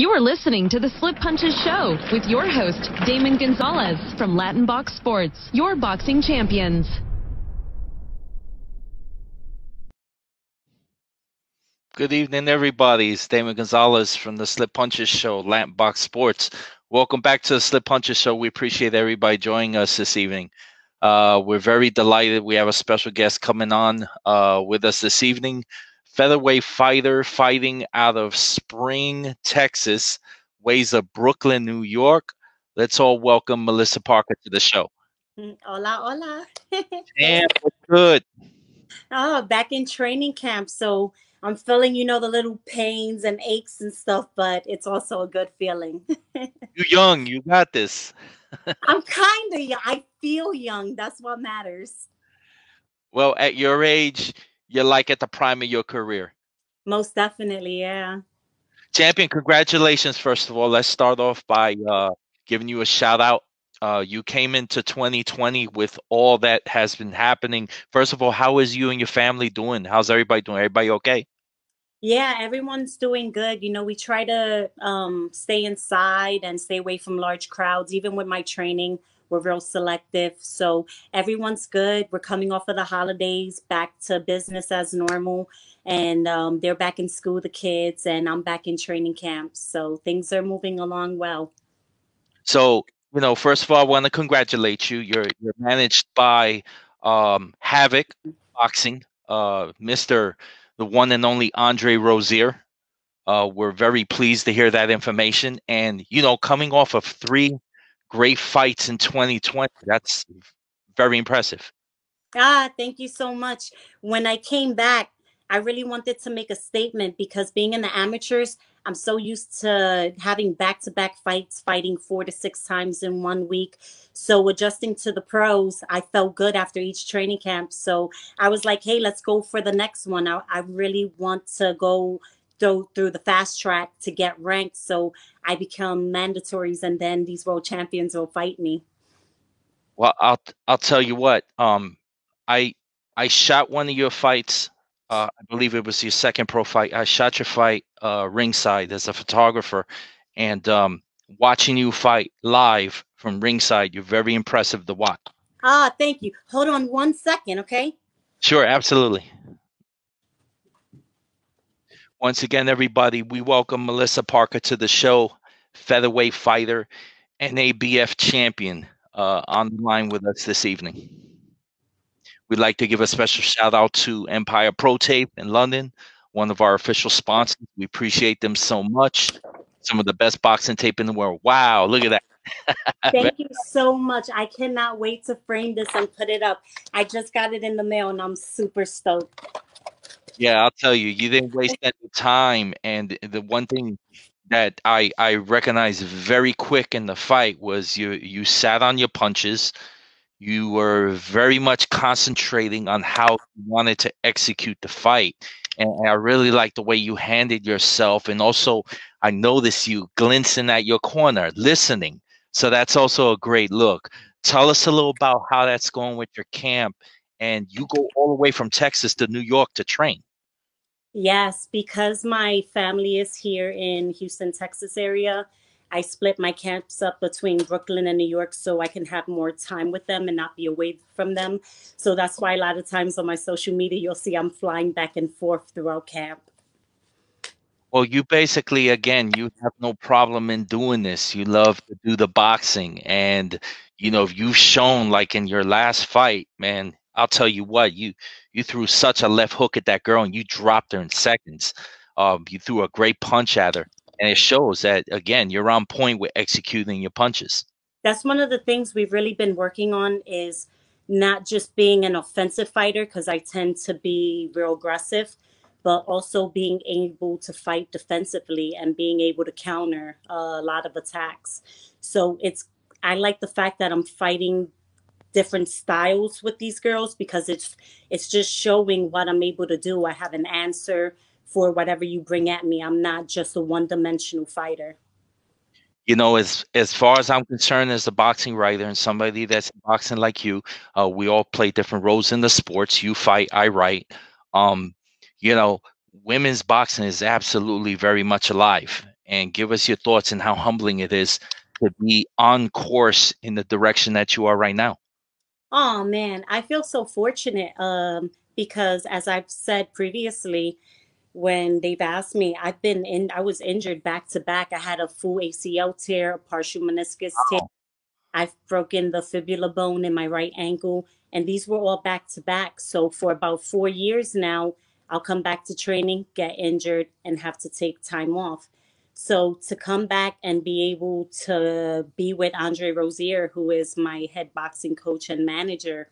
You are listening to the Slip Punches Show with your host, Damon Gonzalez from Latin Box Sports, your boxing champions. Good evening, everybody. It's Damon Gonzalez from the Slip Punches Show, Latin Box Sports. Welcome back to the Slip Punches Show. We appreciate everybody joining us this evening. We're very delighted. We have a special guest coming on with us this evening. Featherweight fighter fighting out of Spring, Texas, weighs of Brooklyn, New York. Let's all welcome Melissa Parker to the show. Hola, hola. And what's good? Oh, back in training camp. So I'm feeling, the little pains and aches and stuff, but it's also a good feeling. You're young. You got this. I'm kind of young. I feel young. That's what matters. Well, at your age, you're like at the prime of your career. Most definitely, yeah. Champion, congratulations, first of all. Let's start off by giving you a shout out. You came into 2020 with all that has been happening. First of all, how is you and your family doing? How's everybody doing? Everybody okay? Yeah, everyone's doing good. We try to stay inside and stay away from large crowds. Even with my training, we're real selective. So everyone's good. We're coming off of the holidays, back to business as normal. And they're back in school, the kids, and I'm back in training camp. So things are moving along well. So, first of all, I want to congratulate you. You're managed by Havoc Boxing, Mr. the one and only Andre Rozier. We're very pleased to hear that information. And, coming off of 3 great fights in 2020, that's very impressive. Thank you so much. When I came back, I really wanted to make a statement because being in the amateurs, I'm so used to having back-to-back fights, fighting 4 to 6 times in 1 week. So adjusting to the pros, I felt good after each training camp. So I was like, hey, let's go for the next one. I really want to go through the fast track to get ranked. So I become mandatories, and then these world champions will fight me. Well, I'll tell you what. I shot one of your fights. I believe it was your second pro fight. I shot your fight ringside as a photographer, and watching you fight live from ringside, you're very impressive to watch. Thank you. Hold on 1 second, okay? Sure, absolutely. Once again, everybody, we welcome Melissa Parker to the show, featherweight fighter, NABF champion, on the line with us this evening. We'd like to give a special shout out to Empire Pro Tape in London, one of our official sponsors. We appreciate them so much. Some of the best boxing tape in the world. Wow, look at that. Thank you so much. I cannot wait to frame this and put it up. I just got it in the mail and I'm super stoked. Yeah, I'll tell you, you didn't waste any time. And the one thing that I recognized very quick in the fight was you sat on your punches. You were very much concentrating on how you wanted to execute the fight. And I really like the way you handled yourself. And also, I noticed you glancing at your corner, listening. So that's also a great look. Tell us a little about how that's going with your camp. And you go all the way from Texas to New York to train. Yes, because my family is here in Houston, Texas area. I split my camps up between Brooklyn and New York so I can have more time with them and not be away from them. So that's why a lot of times on my social media, you'll see I'm flying back and forth throughout camp. Well, you basically, again, you have no problem in doing this. You love to do the boxing. And, you've shown, like in your last fight, man, I'll tell you what, you threw such a left hook at that girl and you dropped her in seconds. You threw a great punch at her. And it shows that, again, you're on point with executing your punches. That's one of the things we've really been working on is not just being an offensive fighter, because I tend to be real aggressive, but also being able to fight defensively and being able to counter a lot of attacks. So I like the fact that I'm fighting different styles with these girls because it's just showing what I'm able to do. I have an answer for whatever you bring at me. I'm not just a one-dimensional fighter. As far as I'm concerned, as a boxing writer and somebody that's boxing like you, we all play different roles in the sports. You fight, I write. Women's boxing is absolutely very much alive. and give us your thoughts and how humbling it is to be on course in the direction that you are right now. Oh man, I feel so fortunate because as I've said previously, when they've asked me, I was injured back to back. I had a full ACL tear, a partial meniscus tear. I've broken the fibula bone in my right ankle, and these were all back to back. So for about 4 years now, I'll come back to training, get injured, and have to take time off. So to come back and be able to be with Andre Rozier, who is my head boxing coach and manager,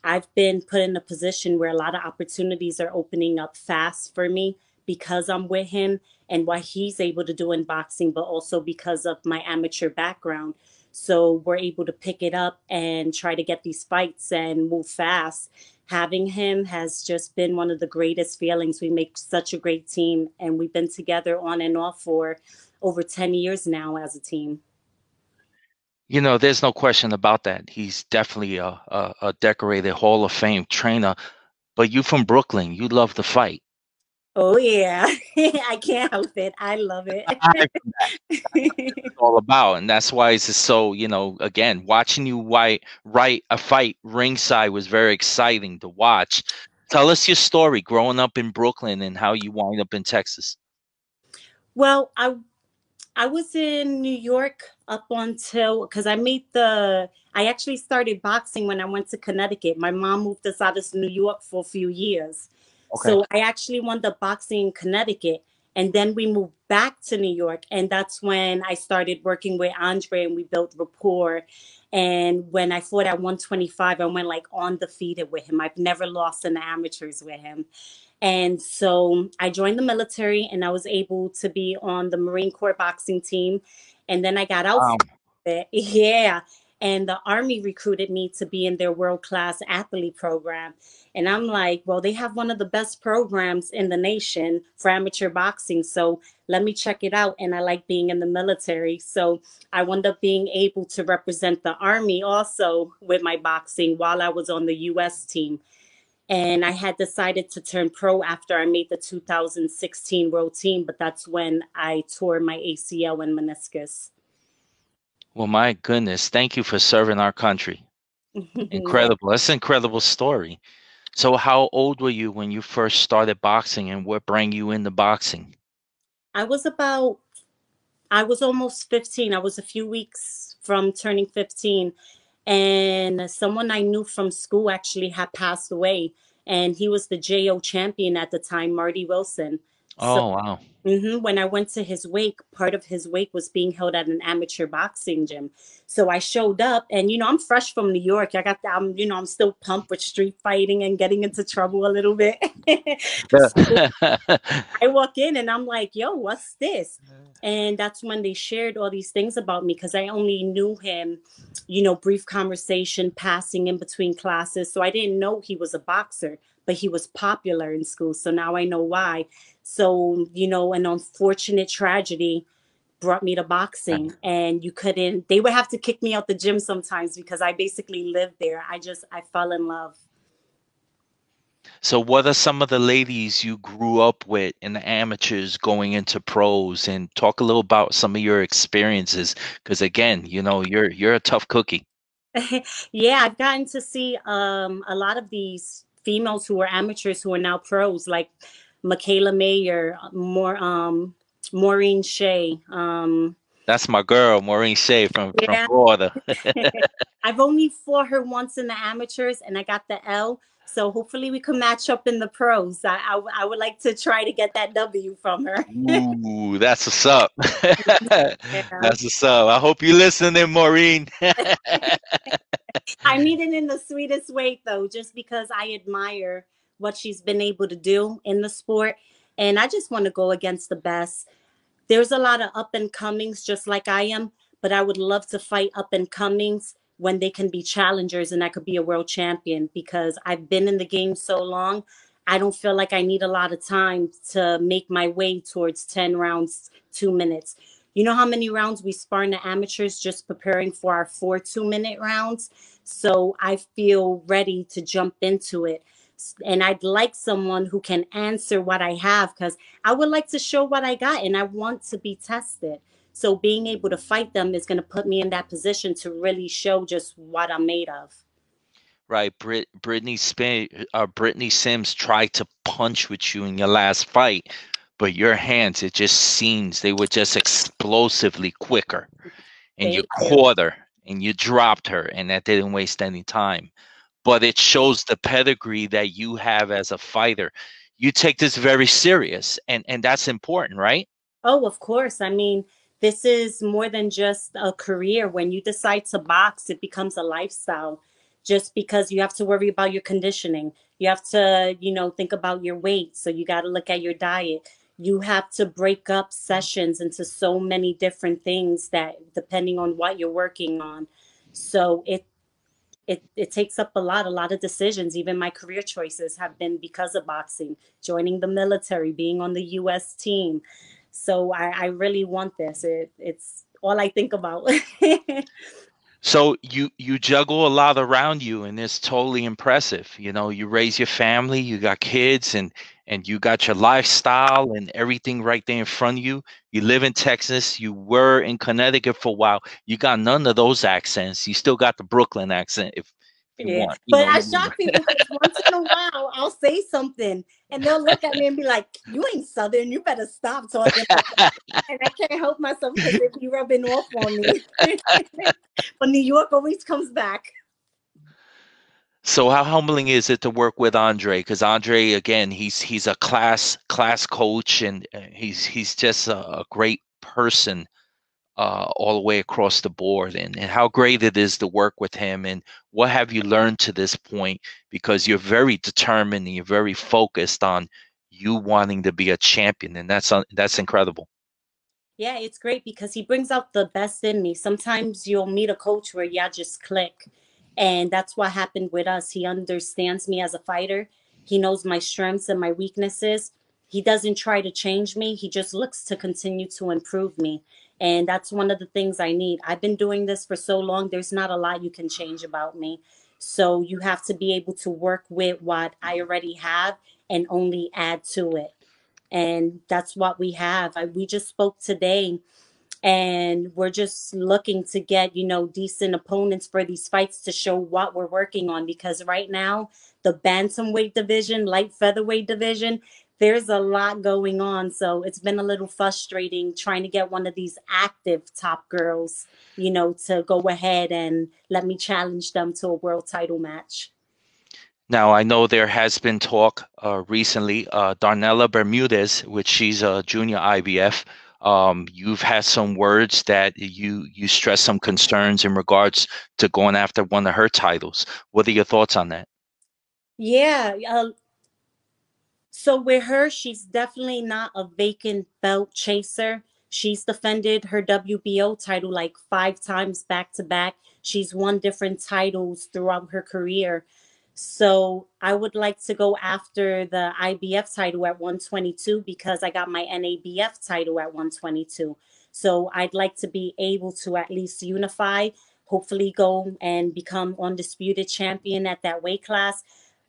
I've been put in a position where a lot of opportunities are opening up fast for me because I'm with him and what he's able to do in boxing, but also because of my amateur background. So we're able to pick it up and try to get these fights and move fast. Having him has just been one of the greatest feelings. We make such a great team, and we've been together on and off for over 10 years now as a team. You know, there's no question about that. He's definitely a decorated Hall of Fame trainer. But you from Brooklyn, you love to fight. Oh, yeah. I can't help it. I love it. It's all about, and that's why it's just so, you know, again, watching you write a fight ringside was very exciting to watch. Tell us your story growing up in Brooklyn and how you wind up in Texas. Well, I was in New York up until because I actually started boxing when I went to Connecticut. My mom moved us out of New York for a few years. Okay. So I actually wound up boxing in Connecticut. And then we moved back to New York. And that's when I started working with Andre and we built rapport. And when I fought at 125, I went like undefeated with him. I've never lost in the amateurs with him. And so I joined the military and I was able to be on the Marine Corps boxing team. And then I got out Wow. for it. Yeah. And the Army recruited me to be in their world-class athlete program. And I'm like, well, they have one of the best programs in the nation for amateur boxing. So let me check it out. And I like being in the military. So I wound up being able to represent the Army also with my boxing while I was on the US team. And I had decided to turn pro after I made the 2016 World Team, but that's when I tore my ACL and meniscus. Well, my goodness, thank you for serving our country. Incredible. That's an incredible story. So how old were you when you first started boxing and what brought you into boxing? I was almost 15. I was a few weeks from turning 15. And someone I knew from school actually had passed away. And he was the JO champion at the time, Marty Wilson. So Oh, wow. when I went to his wake, part of his wake was being held at an amateur boxing gym. So I showed up and, I'm fresh from New York. I'm still pumped with street fighting and getting into trouble a little bit. So I walk in and I'm like, yo, what's this? And that's when they shared all these things about me because I only knew him, brief conversation passing in between classes. So I didn't know he was a boxer, but he was popular in school. So now I know why. So, an unfortunate tragedy brought me to boxing and they would have to kick me out the gym sometimes because I basically lived there. I fell in love. So what are some of the ladies you grew up with in the amateurs going into pros, and talk a little about some of your experiences? Because again, you're a tough cookie. Yeah, I've gotten to see a lot of these females who are amateurs who are now pros, like Michaela Mayer, Maureen Shea. That's my girl, Maureen Shea from Yeah. Florida. I've only fought her once in the amateurs and I got the L. So hopefully we can match up in the pros. I would like to try to get that W from her. Ooh, that's what's up. Yeah. That's what's up. I hope you listening, Maureen. I mean it in the sweetest way, though, just because I admire what she's been able to do in the sport. And I just want to go against the best. There's a lot of up and comings, just like I am, but I would love to fight up and comings when they can be challengers and I could be a world champion because I've been in the game so long. I don't feel like I need a lot of time to make my way towards 10 rounds, 2 minutes. You know how many rounds we spar in the amateurs just preparing for our 4 2-minute rounds? So I feel ready to jump into it. And I'd like someone who can answer what I have, because I would like to show what I got and I want to be tested. So being able to fight them is going to put me in that position to really show just what I'm made of. Right, Brittany Sims tried to punch with you in your last fight, but your hands, it just seems they were just explosively quicker, and you Thank you. caught her and you dropped her, and that didn't waste any time. But it shows the pedigree that you have as a fighter. You take this very serious, and that's important, right? Oh, of course. I mean, this is more than just a career. When you decide to box, it becomes a lifestyle, just because you have to worry about your conditioning. You have to, think about your weight. So you got to look at your diet. You have to break up sessions into so many different things that depending on what you're working on. So it takes up a lot of decisions. Even my career choices have been because of boxing, joining the military, being on the US team. So I really want this. It's all I think about. So you juggle a lot around you, and it's totally impressive. You know, you raise your family, you got kids, and you got your lifestyle and everything right there in front of you. You live in Texas. You were in Connecticut for a while. You got none of those accents. You still got the Brooklyn accent if you Yeah, want. You but know. I shock people because once in a while I'll say something and they'll look at me and be like, "You ain't Southern. You better stop talking like that." And I can't help myself because they be rubbing off on me. But New York always comes back. So how humbling is it to work with Andre? Because Andre, again, he's a class coach, and he's just a great person all the way across the board. And how great it is to work with him. And what have you learned to this point? Because you're very determined and you're very focused on you wanting to be a champion, and that's incredible. Yeah, it's great because he brings out the best in me. Sometimes you'll meet a coach where y'all just click. And that's what happened with us. He understands me as a fighter. He knows my strengths and my weaknesses. He doesn't try to change me. He just looks to continue to improve me. And that's one of the things I need. I've been doing this for so long. There's not a lot you can change about me. So you have to be able to work with what I already have and only add to it. And that's what we have. We just spoke today, and we're just looking to get, decent opponents for these fights to show what we're working on, because right now the bantamweight division, light featherweight division, there's a lot going on. So it's been a little frustrating trying to get one of these active top girls, to go ahead and let me challenge them to a world title match. Now, I know there has been talk recently, Darnella Bermudez, which she's a junior IBF. You've had some words that you stress some concerns in regards to going after one of her titles. What are your thoughts on that? Yeah, so with her, she's definitely not a vacant belt chaser. She's defended her WBO title like 5 times back to back. She's won different titles throughout her career. So I would like to go after the IBF title at 122 because I got my NABF title at 122. So I'd like to be able to at least unify, hopefully go and become undisputed champion at that weight class.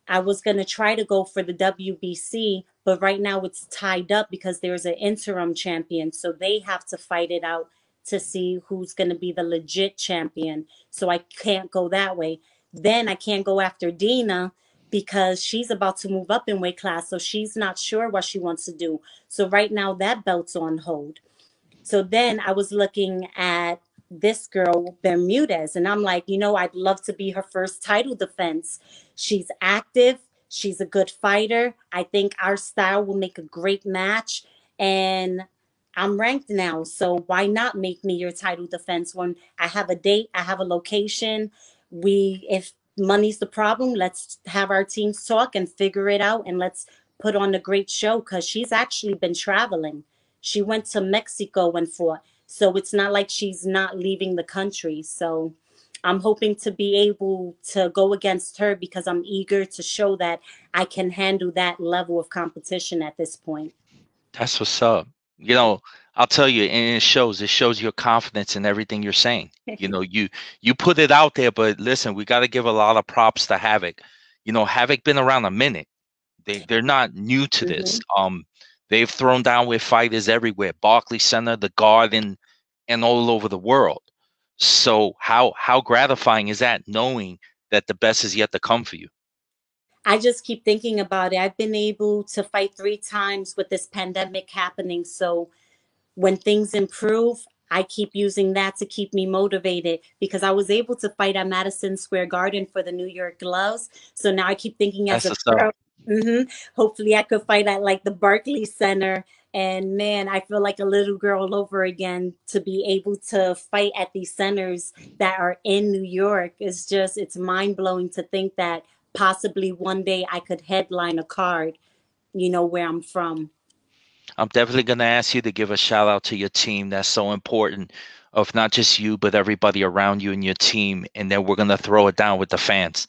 I was going to try to go for the WBC, but right now it's tied up because there's an interim champion. So they have to fight it out to see who's going to be the legit champion. So I can't go that way. Then I can't go after Dina because she's about to move up in weight class. So she's not sure what she wants to do. So right now that belt's on hold. So then I was looking at this girl, Bermudez, and I'm like, I'd love to be her first title defense. She's active. She's a good fighter. I think our style will make a great match. And I'm ranked now. So why not make me your title defense when I have a date, I have a location? If money's the problem, let's have our teams talk and figure it out, and let's put on a great show, because she's actually been traveling. She went to Mexico and fought. So it's not like she's not leaving the country. So I'm hoping to be able to go against her because I'm eager to show that I can handle that level of competition at this point. That's what's up. You know, I'll tell you, and it shows your confidence in everything you're saying. You know, you put it out there, but listen, we got to give a lot of props to Havoc. Havoc been around a minute. They're not new to this. Mm-hmm. They've thrown down with fighters everywhere, Barclays Center, the Garden, and all over the world. So how gratifying is that, knowing that the best is yet to come for you? I just keep thinking about it. I've been able to fight 3 times with this pandemic happening. So when things improve, I keep using that to keep me motivated because I was able to fight at Madison Square Garden for the New York Gloves. So now I keep thinking as That's a what's up. pro, hopefully I could fight at like the Barclays Center. And man, I feel like a little girl over again to be able to fight at these centers that are in New York. It's mind blowing to think that possibly one day I could headline a card, where I'm from. I'm definitely going to ask you to give a shout out to your team. That's so important, of not just you, but everybody around you and your team. And then we're going to throw it down with the fans.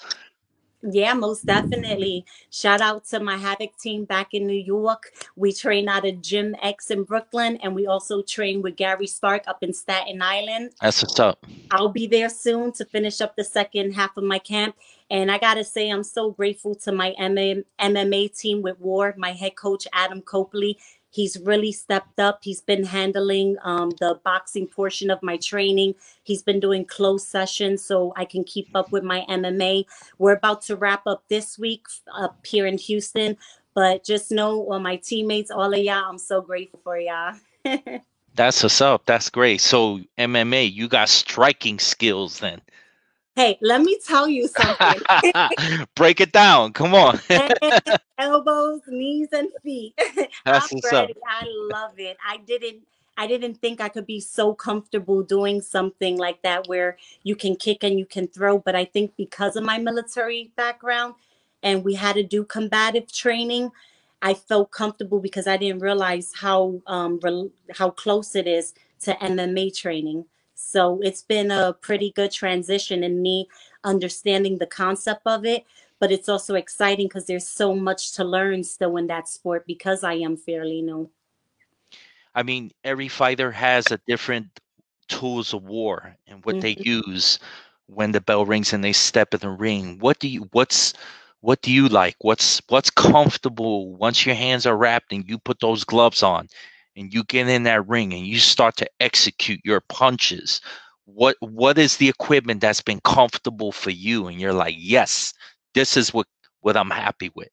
Yeah, most definitely. Shout out to my Havoc team back in New York. We train out of Gym X in Brooklyn, and we also train with Gary Stark up in Staten Island. That's what's up. I'll be there soon to finish up the second half of my camp. And I got to say, I'm so grateful to my MMA team with War, my head coach, Adam Copley. He's really stepped up. He's been handling the boxing portion of my training. He's been doing closed sessions so I can keep up with my MMA. We're about to wrap up this week up here in Houston. But just know, all my teammates, all of y'all, I'm so grateful for y'all. That's what's up. That's great. So MMA, you got striking skills then. Hey, let me tell you something. Break it down. Come on. Head, elbows, knees, and feet. I'm That's what's up. ready. I love it. I didn't think I could be so comfortable doing something like that where you can kick and you can throw. But I think because of my military background and we had to do combative training, I felt comfortable because I didn't realize how close it is to MMA training. So it's been a pretty good transition in me understanding the concept of it, but it's also exciting because there's so much to learn still in that sport because I am fairly new. I mean, every fighter has a different tools of war and what they Mhm. use when the bell rings and they step in the ring. What do you like? What's comfortable once your hands are wrapped and you put those gloves on and you get in that ring and you start to execute your punches? What is the equipment that's been comfortable for you and you're like, yes, this is what I'm happy with.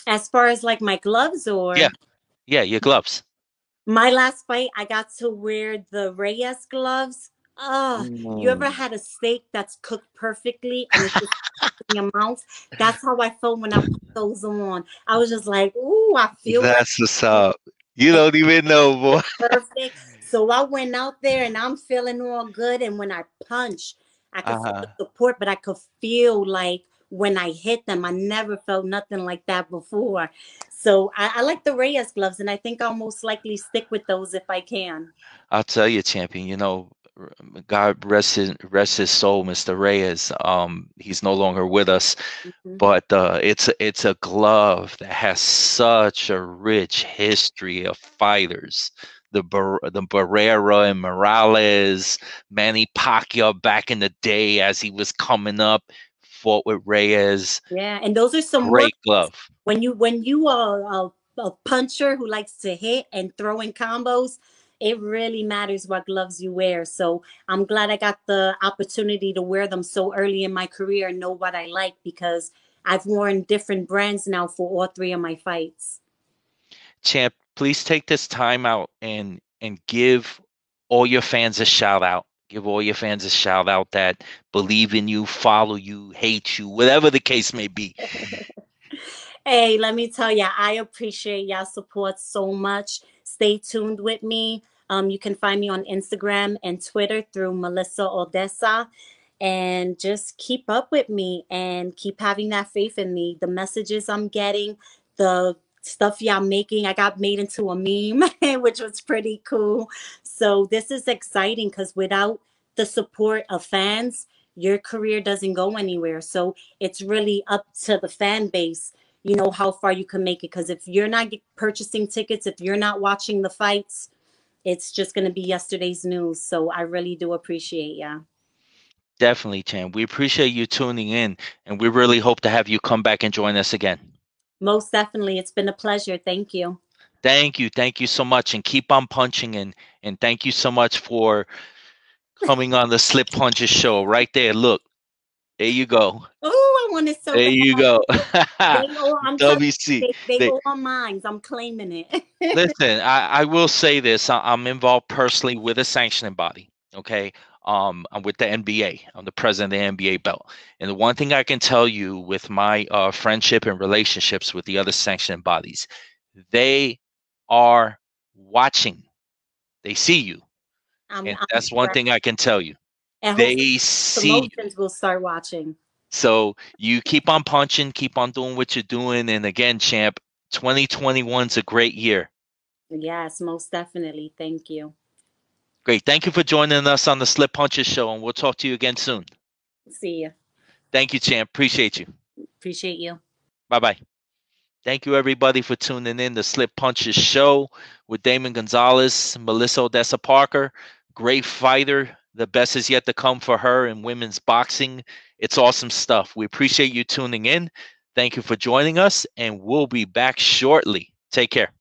As far as like my gloves Yeah, or yeah, your gloves. my last fight, I got to wear the Reyes gloves. Oh, you ever Ooh. had a steak that's cooked perfectly and it's just in your mouth? That's how I felt when I put those on. I was just like, ooh, I feel like That's what's up. You don't even know, boy. perfect. So I went out there and I'm feeling all good. And when I punch, I could feel the Uh-huh. support, but I could feel like when I hit them, I never felt nothing like that before. So I like the Reyes gloves, and I think I'll most likely stick with those if I can. I'll tell you, champion, God rest his soul, Mr. Reyes. He's no longer with us, Mhm. but it's a glove that has such a rich history of fighters. The Barrera and Morales, Manny Pacquiao back in the day as he was coming up, fought with Reyes. Yeah, and those are some work Great glove. when you are a puncher who likes to hit and throw in combos. It really matters what gloves you wear. So I'm glad I got the opportunity to wear them so early in my career and know what I like because I've worn different brands now for all 3 of my fights. Champ, please take this time out and give all your fans a shout out. Give all your fans a shout out that believe in you, follow you, hate you, whatever the case may be. Hey, let me tell you, I appreciate y'all support so much. Stay tuned with me. You can find me on Instagram and Twitter through Melissa Oddessa. And just keep up with me and keep having that faith in me. The messages I'm getting, the stuff y'all making, I got made into a meme, which was pretty cool. So this is exciting because without the support of fans, your career doesn't go anywhere. So it's really up to the fan base, how far you can make it. Because if you're not purchasing tickets, if you're not watching the fights, it's just going to be yesterday's news. So I really do appreciate ya. Definitely, Chan. We appreciate you tuning in, and we really hope to have you come back and join us again. Most definitely. It's been a pleasure. Thank you. Thank you. Thank you so much. And keep on punching. And thank you so much for coming on the Slip Punches show right there. Look, there you go. Oh, I want it so There bad. you go. I'm telling WC. you, they all mine. I'm claiming it. Listen, I will say this. I'm involved personally with a sanctioning body. Okay. I'm with the NBA. I'm the president of the NBA belt. And the one thing I can tell you with my friendship and relationships with the other sanctioning bodies, they are watching. They see you. And I'm that's one sure. thing I can tell you. And hopefully They see you. promotions will start watching. So you keep on punching, keep on doing what you're doing. And again, champ, 2021's a great year. Yes, most definitely. Thank you. Great. Thank you for joining us on the Slip Punches show, and we'll talk to you again soon. See you. Thank you, champ. Appreciate you. Appreciate you. Bye-bye. Thank you, everybody, for tuning in to Slip Punches show with Damon Gonzalez, Melissa Oddessa Parker. Great fighter. The best is yet to come for her in women's boxing. It's awesome stuff. We appreciate you tuning in. Thank you for joining us, and we'll be back shortly. Take care.